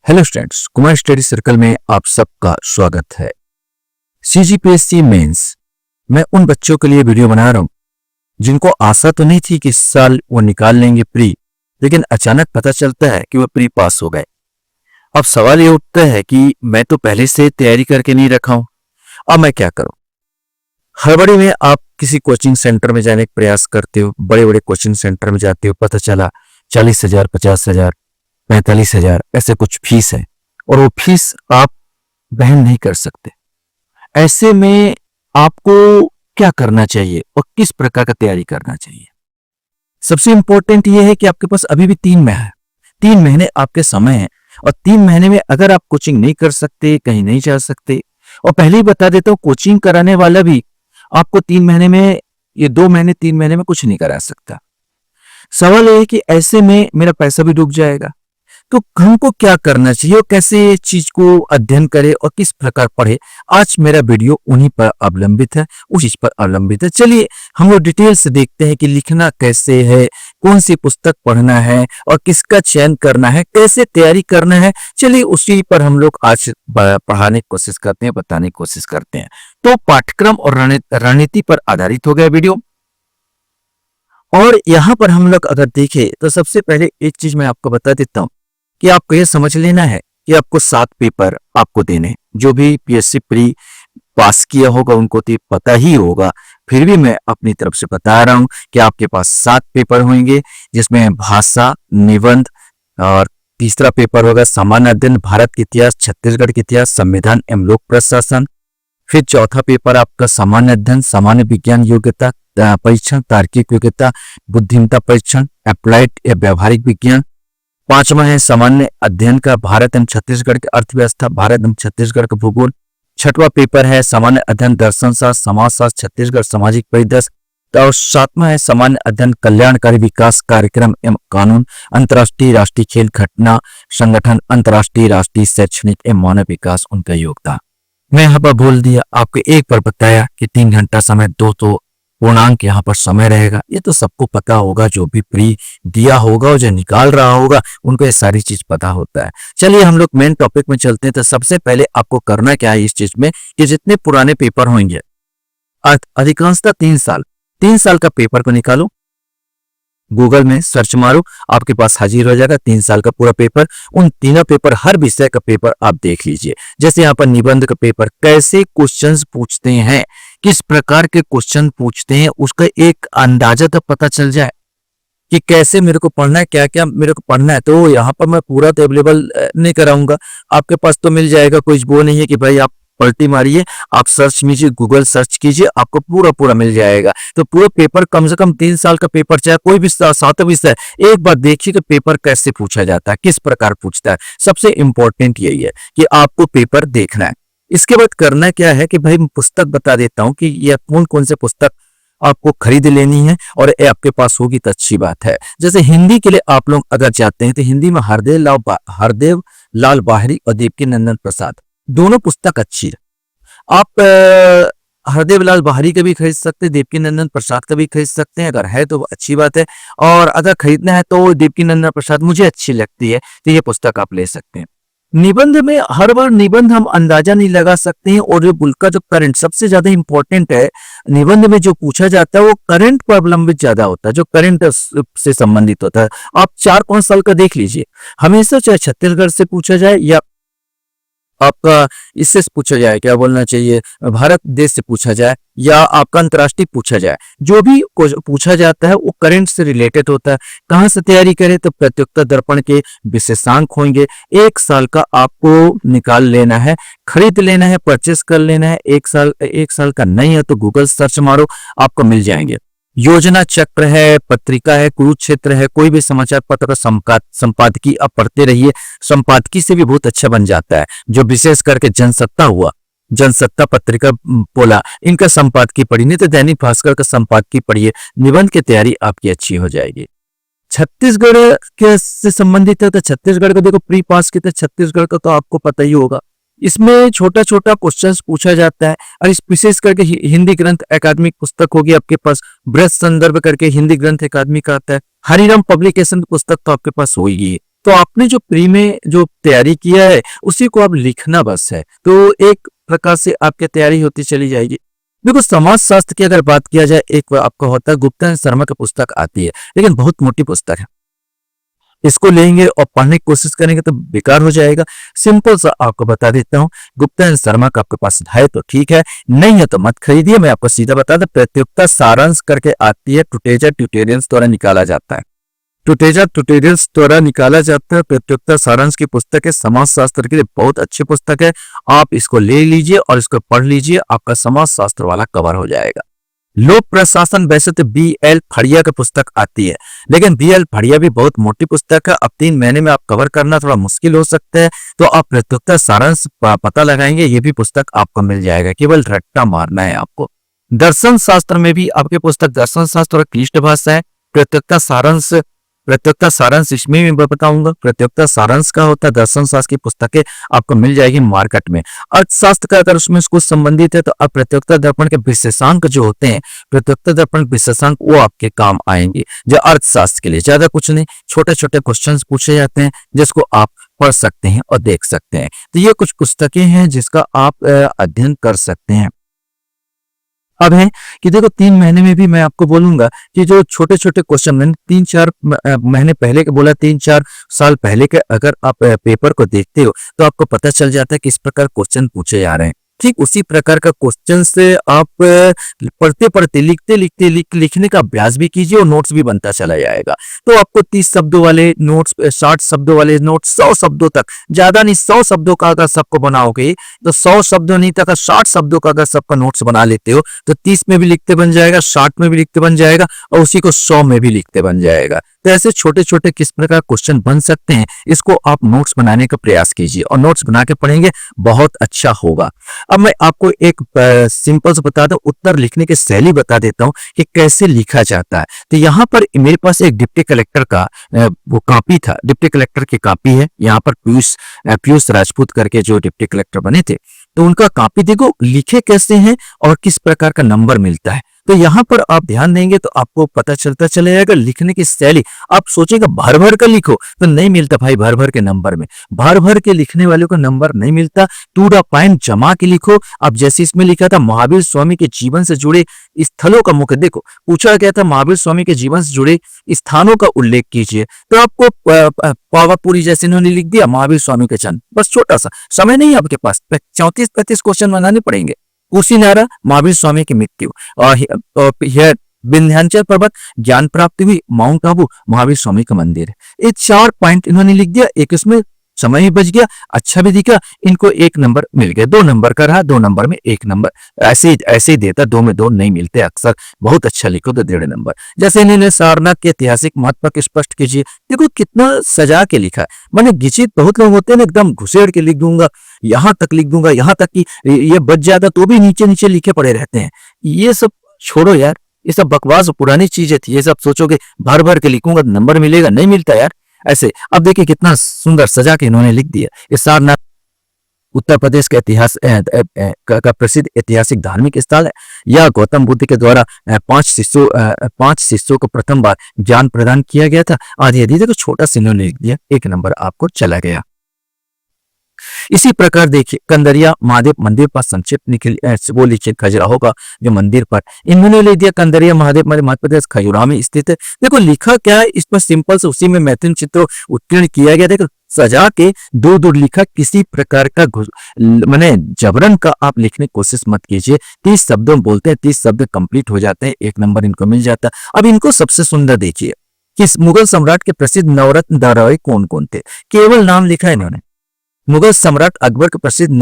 Hello students, Kumar study circle में आप सबका स्वागत है। सीजीपीएससी मेंस मैं उन बच्चों के लिए वीडियो बना रहा हूं जिनको आशा तो नहीं थी कि इस साल वो निकाल लेंगे प्री, लेकिन अचानक पता चलता है कि वो प्री पास हो गए। अब सवाल ये उठता है कि मैं तो पहले से तैयारी करके नहीं रखा हूं, अब मैं क्या करूं। हड़बड़ी में आप किसी कोचिंग सेंटर में जाने का प्रयास करते हो, बड़े बड़े कोचिंग सेंटर में जाते हो, पता चला 40,000, 50,000, 45,000 ऐसे कुछ फीस है और वो फीस आप वहन नहीं कर सकते। ऐसे में आपको क्या करना चाहिए और किस प्रकार का तैयारी करना चाहिए। सबसे इंपॉर्टेंट ये है कि आपके पास अभी भी 3 महीने है, 3 महीने आपके समय है और 3 महीने में अगर आप कोचिंग नहीं कर सकते, कहीं नहीं जा सकते, और पहले ही बता देता हूं कोचिंग कराने वाला भी आपको 3 महीने में, ये 2 महीने 3 महीने में कुछ नहीं करा सकता। सवाल ये है कि ऐसे में मेरा पैसा भी डूब जाएगा, तो हमको क्या करना चाहिए और कैसे चीज को अध्ययन करें और किस प्रकार पढ़े। आज मेरा वीडियो उन्हीं पर अवलंबित है, उस चीज पर अवलंबित है। चलिए हम लोग डिटेल से देखते हैं कि लिखना कैसे है, कौन सी पुस्तक पढ़ना है और किसका चयन करना है, कैसे तैयारी करना है। चलिए उसी पर हम लोग आज पढ़ाने की कोशिश करते हैं, बताने की कोशिश करते हैं। तो पाठ्यक्रम और रणनीति पर आधारित हो गया वीडियो। और यहाँ पर हम लोग अगर देखें तो सबसे पहले एक चीज मैं आपको बता देता हूँ कि आपको यह समझ लेना है कि आपको 7 पेपर आपको देने। जो भी पीएससी प्री पास किया होगा उनको तो पता ही होगा, फिर भी मैं अपनी तरफ से बता रहा हूं कि आपके पास 7 पेपर होंगे, जिसमें भाषा, निबंध, और तीसरा पेपर होगा सामान्य अध्ययन, भारत के इतिहास, छत्तीसगढ़ के इतिहास, संविधान एवं लोक प्रशासन। फिर चौथा पेपर आपका सामान्य अध्ययन, सामान्य विज्ञान योग्यता परीक्षण, तार्किक योग्यता, बुद्धिमत्ता परीक्षण, अप्लाइड या व्यवहारिक विज्ञान। 5वां है सामान्य अध्ययन का भारत एवं छत्तीसगढ़ की अर्थव्यवस्था, भारत एवं छत्तीसगढ़ का भूगोल। 6वां पेपर है सामान्य अध्ययन दर्शन शास्त्र, समाज शास्त्र, छत्तीसगढ़ सामाजिक परिदृश्य। और 7वां है सामान्य अध्ययन कल्याणकारी विकास कार्यक्रम एवं कानून, अंतर्राष्ट्रीय राष्ट्रीय खेल घटना संगठन, अंतर्राष्ट्रीय राष्ट्रीय शैक्षणिक एवं मानव विकास, उनका योगदान। मैं यहाँ पर बोल दिया, आपको एक बार बताया कि 3 घंटा समय, 2 तो पूर्णांक यहाँ पर समय रहेगा। ये तो सबको पता होगा, जो भी प्री दिया होगा और जो निकाल रहा होगा उनको ये सारी चीज पता होता है। चलिए हम लोग मेन टॉपिक में चलते हैं। तो सबसे पहले आपको करना क्या है इस चीज में कि जितने पुराने पेपर होंगे, अधिकांशतः 3 साल का पेपर को निकालो, गूगल में सर्च मारो, आपके पास हाजिर हो जाएगा 3 साल का पूरा पेपर। उन तीनों पेपर, हर विषय का पेपर आप देख लीजिए। जैसे यहाँ पर निबंध का पेपर, कैसे क्वेश्चंस पूछते हैं, किस प्रकार के क्वेश्चन पूछते हैं, उसका एक अंदाजा तो पता चल जाए कि कैसे मेरे को पढ़ना है, क्या क्या मेरे को पढ़ना है। तो यहाँ पर मैं पूरा तो अवेलेबल नहीं कराऊंगा, आपके पास तो मिल जाएगा। कोई वो नहीं है कि भाई आप पलटी मारिए, आप सर्च कीजिए, गूगल सर्च कीजिए, आपको पूरा मिल जाएगा। तो पूरा पेपर, कम से कम 3 साल का पेपर, चाहे कोई भी 7 विषय, एक बार देखिए कि पेपर कैसे पूछा जाता है, किस प्रकार पूछता है। सबसे इंपॉर्टेंट यही है कि आपको पेपर देखना है। इसके बाद करना क्या है कि भाई पुस्तक बता देता हूं कि यह कौन कौन से पुस्तक आपको खरीद लेनी है और ये आपके पास होगी तो अच्छी बात है। जैसे हिंदी के लिए आप लोग अगर जाते हैं तो हिंदी में हरदेव लाल बाहरी और देवकीनंदन प्रसाद, दोनों पुस्तक अच्छी है। आप हरदेव लाल बाहरी का भी खरीद सकते हैं, देवकीनंदन प्रसाद का भी खरीद सकते हैं, अगर है तो अच्छी बात है। और अगर खरीदना है तो देवकीनंदन प्रसाद मुझे अच्छी लगती है, तो ये पुस्तक आप ले सकते हैं। निबंध में हर बार निबंध हम अंदाजा नहीं लगा सकते हैं, और जो बुल का जो करंट सबसे ज्यादा इंपॉर्टेंट है, निबंध में जो पूछा जाता है वो करंट पर अवलंबित ज्यादा होता है, जो करंट से संबंधित होता है। आप 4-5 साल का देख लीजिए, हमेशा चाहे छत्तीसगढ़ से पूछा जाए या आपका इससे पूछा जाए, क्या बोलना चाहिए, भारत देश से पूछा जाए या आपका अंतर्राष्ट्रीय पूछा जाए, जो भी पूछा जाता है वो करंट से रिलेटेड होता है। कहाँ से तैयारी करें तो प्रतियोगिता दर्पण के विशेषांक होंगे। 1 साल का आपको निकाल लेना है, खरीद लेना है, परचेस कर लेना है। 1 साल का नहीं है तो गूगल सर्च मारो, आपको मिल जाएंगे। योजना चक्र है, पत्रिका है, कुरुक्षेत्र है, कोई भी समाचार पत्र का संपादकीय आप पढ़ते रहिए। संपादकीय से भी बहुत अच्छा बन जाता है। जो विशेष करके जनसत्ता हुआ, जनसत्ता पत्रिका बोला, इनका संपादकीय पढ़िए, नहीं तो दैनिक भास्कर का संपादकीय पढ़िए। निबंध की तैयारी आपकी अच्छी हो जाएगी। छत्तीसगढ़ के से संबंधित है तो छत्तीसगढ़ का देखो, प्री पास की तो छत्तीसगढ़ का तो आपको पता ही होगा। इसमें छोटा छोटा क्वेश्चंस पूछा जाता है, और इस विशेष करके हिंदी ग्रंथ अकादमिक पुस्तक होगी आपके पास, बृहत संदर्भ करके हिंदी ग्रंथ अकादमी का आता है। हरिराम पब्लिकेशन पुस्तक तो आपके पास होगी। तो आपने जो प्री में जो तैयारी किया है उसी को अब लिखना बस है, तो एक प्रकार से आपकी तैयारी होती चली जाएगी। देखो समाज शास्त्र की अगर बात किया जाए, एक आपका होता है गुप्ता शर्मा की पुस्तक आती है, लेकिन बहुत मोटी पुस्तक है। इसको लेंगे और पढ़ने की कोशिश करेंगे तो बेकार हो जाएगा। सिंपल सा आपको बता देता हूँ, गुप्ता एंड शर्मा का आपके पास है तो ठीक है, नहीं है तो मत खरीदिए। मैं आपको सीधा बता दूं, प्रतियोगिता सारांश करके आती है, टुटेजा ट्यूटोरियल्स द्वारा निकाला जाता है। टुटेजा ट्यूटोरियल्स द्वारा निकाला जाता है प्रतियोगिता सारांश की पुस्तक है, समाज शास्त्र के लिए बहुत अच्छी पुस्तक है। आप इसको ले लीजिए और इसको पढ़ लीजिए, आपका समाज शास्त्र वाला कवर हो जाएगा। लोक प्रशासन वैसे तो बी.एल. फड़िया की पुस्तक आती है, लेकिन बी.एल. फड़िया भी बहुत मोटी पुस्तक है, अब 3 महीने में आप कवर करना थोड़ा मुश्किल हो सकता है। तो आप प्रतियोगिता सारांश पता लगाएंगे, ये भी पुस्तक आपको मिल जाएगा, केवल रट्टा मारना है आपको। दर्शन शास्त्र में भी आपके पुस्तक दर्शन शास्त्र और क्लिष्ट भाषा है। प्रतियोगिता सारांश इसमें भी मैं बताऊंगा। प्रतियोगिता सारांश का होता है, दर्शन शास्त्र की पुस्तकें आपको मिल जाएगी मार्केट में। अर्थशास्त्र का अगर उसमें कुछ संबंधित है तो अब प्रतियोगिता दर्पण के विशेषांक जो होते हैं, प्रतियोगिता दर्पण विशेषांक वो आपके काम आएंगे। जो अर्थशास्त्र के लिए ज्यादा कुछ नहीं, छोटे छोटे क्वेश्चन पूछे जाते हैं जिसको आप पढ़ सकते हैं और देख सकते हैं। तो ये कुछ पुस्तकें हैं जिसका आप अध्ययन कर सकते हैं। अब है कि देखो 3 महीने में भी मैं आपको बोलूंगा कि जो छोटे छोटे क्वेश्चन मैंने 3-4 महीने पहले के बोला, 3-4 साल पहले के अगर आप पेपर को देखते हो तो आपको पता चल जाता है कि इस प्रकार क्वेश्चन पूछे जा रहे हैं। ठीक उसी प्रकार का क्वेश्चन से आप पढ़ते पढ़ते लिखने का अभ्यास भी कीजिए और नोट्स भी बनता चला जाएगा। तो आपको 30 शब्दों वाले नोट्स, 60 शब्दों वाले नोट्स, 100 शब्दों तक, ज्यादा नहीं 100 शब्दों का अगर सबको बनाओगे तो 100 शब्दों नहीं तक 60 शब्दों का अगर सबका नोट्स बना लेते हो तो 30 में भी लिखते बन जाएगा, 60 में भी लिखते बन जाएगा और उसी को 100 में भी लिखते बन जाएगा। तो ऐसे छोटे छोटे किस प्रकार क्वेश्चन बन सकते हैं, इसको आप नोट्स बनाने का प्रयास कीजिए और नोट्स बना के पढ़ेंगे, बहुत अच्छा होगा। अब मैं आपको एक सिंपल से बता दूं, उत्तर लिखने की शैली बता देता हूं कि कैसे लिखा जाता है। तो यहाँ पर मेरे पास एक डिप्टी कलेक्टर का वो कॉपी था, डिप्टी कलेक्टर की कॉपी है। यहाँ पर पीयूष राजपूत करके जो डिप्टी कलेक्टर बने थे, तो उनका कॉपी देखो लिखे कैसे हैं और किस प्रकार का नंबर मिलता है। तो यहाँ पर आप ध्यान देंगे तो आपको पता चलता चले जाएगा लिखने की शैली। आप सोचेगा भर भर कर लिखो तो नहीं मिलता भाई, भर भर के नंबर में भर भर के लिखने वालों को नंबर नहीं मिलता। टू द पॉइंट जमा के लिखो। अब जैसे इसमें लिखा था महावीर स्वामी के जीवन से जुड़े स्थलों का मुख्य, देखो पूछा गया था महावीर स्वामी के जीवन से जुड़े स्थानों का उल्लेख कीजिए, तो आपको पावापुरी जैसे इन्होंने लिख दिया महावीर स्वामी के जन्म, बस छोटा सा समय नहीं आपके पास, 34-35 क्वेश्चन बनाने पड़ेंगे। कुशीनारा महावीर स्वामी की मृत्यु, और विंध्याचल पर्वत ज्ञान प्राप्ति हुई, माउंट आबू महावीर स्वामी का मंदिर है। ये 4 पॉइंट इन्होंने लिख दिया, एक इसमें समय ही बच गया, अच्छा भी दिखा, इनको 1 नंबर मिल गया। 2 नंबर का रहा, 2 नंबर में 1 नंबर, ऐसे ही देता, 2 में 2 नहीं मिलते अक्सर। बहुत अच्छा लिखो तो 1.5 नंबर। जैसे इन्होंने सारनाथ के ऐतिहासिक महत्व को स्पष्ट कीजिए, देखो कितना सजा के लिखा है। मैंने गिचित बहुत लोग होते हैं ना एकदम घुसेड़ के लिख दूंगा, यहाँ तक लिख दूंगा, यहाँ तक कि ये बच जाता तो भी नीचे नीचे लिखे पड़े रहते हैं। ये सब छोड़ो यार, ये सब बकवास पुरानी चीजें थी। ये सब सोचोगे भर भर के लिखूंगा तो नंबर मिलेगा, नहीं मिलता यार ऐसे। अब देखिए कितना सुंदर सजा के इन्होंने लिख दिया। ये सारनाथ उत्तर प्रदेश का इतिहास का प्रसिद्ध ऐतिहासिक धार्मिक स्थल है। यह गौतम बुद्ध के द्वारा 5 शिष्यों को प्रथम बार ज्ञान प्रदान किया गया था। आदि देखो छोटा सा इन्होंने लिख दिया, 1 नंबर आपको चला गया। इसी प्रकार देखिए कंदरिया महादेव मंदिर पर संक्षिप्त वो लिखे खजुराहो का जो मंदिर पर इन्होंने लिख दिया कंदरिया महादेव मंदिर मध्य प्रदेश खजुराहो में स्थित है। देखो लिखा क्या है इस पर, सिंपल से उसी में मैथिली चित्र उत्कीर्ण किया गया। देखो सजा के दूर लिखा, किसी प्रकार का माने जबरन का आप लिखने की कोशिश मत कीजिए। 30 शब्दों में बोलते हैं, 30 शब्द कंप्लीट हो जाते हैं, 1 नंबर इनको मिल जाता है। अब इनको सबसे सुंदर देखिए कि मुगल सम्राट के प्रसिद्ध नवरत्न धारावाहिक कौन कौन थे, केवल नाम लिखा है इन्होंने। मुगल सम्राट अकबर के प्रसिद्ध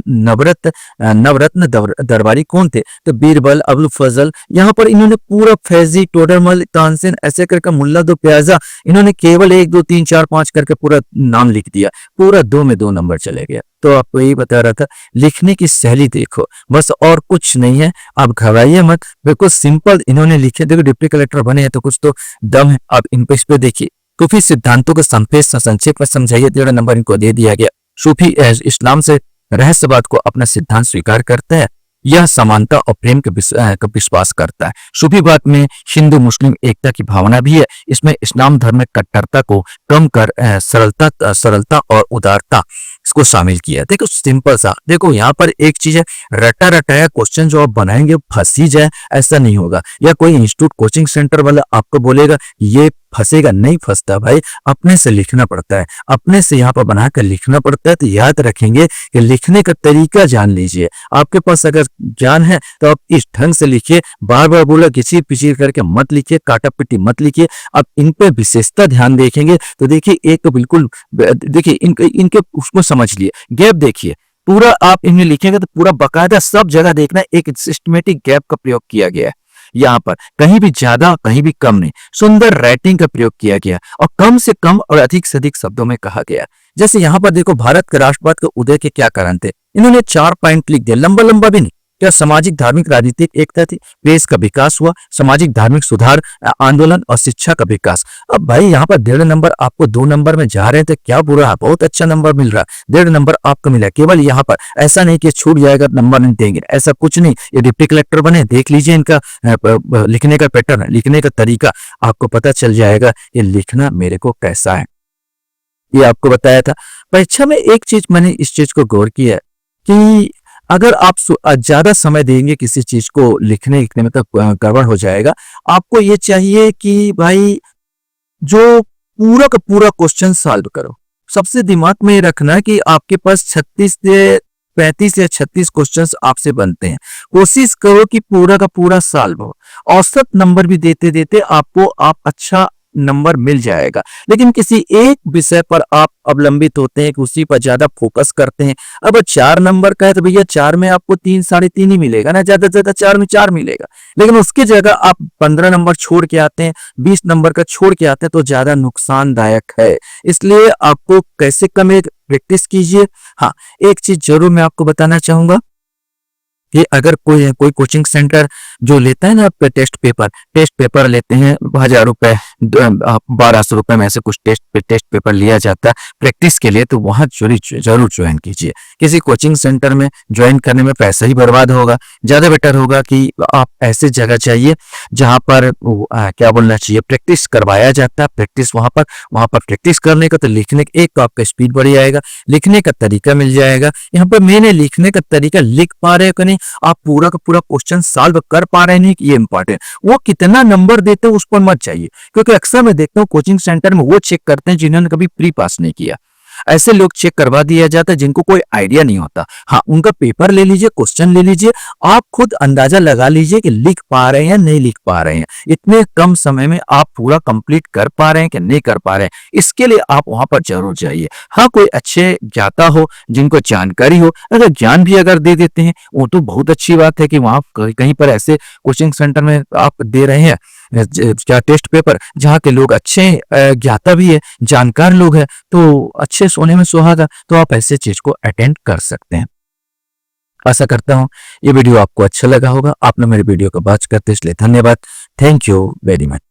नवरत्न दरबारी कौन थे, तो बीरबल, अबुल फजल। यहाँ पर इन्होंने पूरा फैजी, टोडरमल, तानसेन ऐसे करके मुल्ला दो प्याजा, इन्होंने केवल 1 2 3 4 5 करके पूरा नाम लिख दिया, पूरा 2 में 2 नंबर चले गया। तो आपको यही बता रहा था, लिखने की शैली देखो बस, और कुछ नहीं है। आप घबराइए मत, बिल्कुल सिंपल इन्होंने लिखे। देखो डिप्टी कलेक्टर बने हैं तो कुछ तो दम है। अब इन पे इस पे देखिए, सूफी सिद्धांतों को संक्षेप में समझाइए, 1.5 नंबर इनको दे दिया गया। सूफी इस्लाम से रहस्यवाद को अपना सिद्धांत स्वीकार करता है। यह समानता और प्रेम का विश्वास करता है। सूफी बात में हिंदू मुस्लिम एकता की भावना भी है। इसमें इस्लाम धर्म में कट्टरता को कम कर सरलता और उदारता इसको शामिल किया है। देखो सिंपल सा, देखो यहाँ पर एक चीज है, रटा रटाया क्वेश्चन जो आप बनाएंगे फंस ही जाए ऐसा नहीं होगा, या कोई इंस्टीट्यूट कोचिंग सेंटर वाला आपको बोलेगा ये फंसेगा, नहीं फंसता भाई, अपने से लिखना पड़ता है, अपने से यहाँ पर बनाकर लिखना पड़ता है। तो याद रखेंगे कि लिखने का तरीका जान लीजिए। आपके पास अगर ज्ञान है तो आप इस ढंग से लिखिए, बार बार बोला घिची पिची करके मत लिखिए, काटा पिटी मत लिखिए। अब इन पे विशेषता ध्यान देखेंगे तो देखिए एक तो बिल्कुल, देखिए इनके उसको समझ लिए, गैप देखिए पूरा, आप इन्हें लिखेंगे तो पूरा बकायदा सब जगह देखना एक सिस्टमेटिक गैप का प्रयोग किया गया है। यहाँ पर कहीं भी ज्यादा कहीं भी कम नहीं, सुंदर राइटिंग का प्रयोग किया गया और कम से कम और अधिक से अधिक शब्दों में कहा गया। जैसे यहाँ पर देखो, भारत के राष्ट्रवाद के उदय के क्या कारण थे, इन्होंने 4 पॉइंट लिख दिया, लंबा लंबा भी नहीं। क्या सामाजिक धार्मिक राजनीतिक एकता थी, देश का विकास हुआ, सामाजिक धार्मिक सुधार आंदोलन और शिक्षा का विकास। अब भाई यहाँ पर 1.5 नंबर आपको 2 नंबर में जा रहे थे, क्या बुरा है, बहुत अच्छा नंबर मिल रहा है, 1.5 नंबर आपको मिला। केवल यहाँ पर ऐसा नहीं कि छूट जाएगा नंबर नहीं देंगे, ऐसा कुछ नहीं। ये डिप्टी कलेक्टर बने, देख लीजिए इनका लिखने का पैटर्न, लिखने का तरीका, आपको पता चल जाएगा ये लिखना मेरे को कैसा है। ये आपको बताया था। परीक्षा में एक चीज मैंने इस चीज को गौर किया कि अगर आप ज्यादा समय देंगे किसी चीज को लिखने लिखने में तो गड़बड़ हो जाएगा। आपको ये चाहिए कि भाई जो पूरा का पूरा क्वेश्चन सॉल्व करो। सबसे दिमाग में रखना कि आपके पास 35 या 36 क्वेश्चंस आपसे बनते हैं, कोशिश करो कि पूरा का पूरा सॉल्व हो। औसत नंबर भी देते देते आपको अच्छा नंबर मिल जाएगा। लेकिन किसी एक विषय पर आप अवलंबित होते हैं, उसी पर ज्यादा फोकस करते हैं। अब 4 नंबर का है तो भैया 4 में आपको 3 3.5 ही मिलेगा ना, ज्यादा से ज्यादा 4 में 4 मिलेगा। लेकिन उसकी जगह आप 15 नंबर छोड़ के आते हैं, 20 नंबर का छोड़ के आते हैं तो ज्यादा नुकसानदायक है। इसलिए आपको कैसे कम प्रैक्टिस कीजिए। हाँ, एक चीज जरूर मैं आपको बताना चाहूंगा कि अगर कोई कोचिंग सेंटर जो लेता है ना टेस्ट पेपर लेते हैं 1000 रुपए, 1200 रुपए में से कुछ टेस्ट पेपर लिया जाता है प्रैक्टिस के लिए, तो वहां जरूर ज्वाइन कीजिए। किसी कोचिंग सेंटर में ज्वाइन करने में पैसा ही बर्बाद होगा। ज्यादा बेटर होगा कि आप ऐसे जगह चाहिए जहां पर क्या बोलना चाहिए, प्रैक्टिस करवाया जाता है। प्रैक्टिस वहां पर प्रैक्टिस करने का तो लिखने एक तो आपका स्पीड बढ़ जाएगा, लिखने का तरीका मिल जाएगा। यहाँ पर मैंने लिखने का तरीका लिख पा रहे हो कि नहीं, आप पूरा का पूरा क्वेश्चन सॉल्व कर पा रहे नहीं, ये इंपॉर्टेंट। वो कितना नंबर देते हो उस पर मत चाहिए, क्योंकि अक्सर मैं देखता हूँ कोचिंग सेंटर में वो चेक करते हैं जिन्होंने कभी प्री पास नहीं किया। ऐसे लोग चेक करवा दिया जाता है जिनको कोई आइडिया नहीं होता। हाँ, उनका पेपर ले लीजिए, क्वेश्चन ले लीजिए, आप खुद अंदाजा लगा लीजिए कि लिख पा रहे हैं या नहीं लिख पा रहे हैं, इतने कम समय में आप पूरा कंप्लीट कर पा रहे हैं कि नहीं कर पा रहे हैं। इसके लिए आप वहां पर जरूर जाइए। हाँ, कोई अच्छे ज्ञाता हो जिनको जानकारी हो, अगर ज्ञान भी अगर दे देते हैं वो तो बहुत अच्छी बात है कि वहां कहीं पर ऐसे कोचिंग सेंटर में आप दे रहे हैं क्या टेस्ट पेपर जहाँ के लोग अच्छे ज्ञाता भी है, जानकार लोग हैं, तो अच्छे सोने में सुहागा, तो आप ऐसे चीज को अटेंड कर सकते हैं। आशा करता हूं ये वीडियो आपको अच्छा लगा होगा। आपने मेरे वीडियो को वॉच करते इसलिए धन्यवाद। Thank you very much.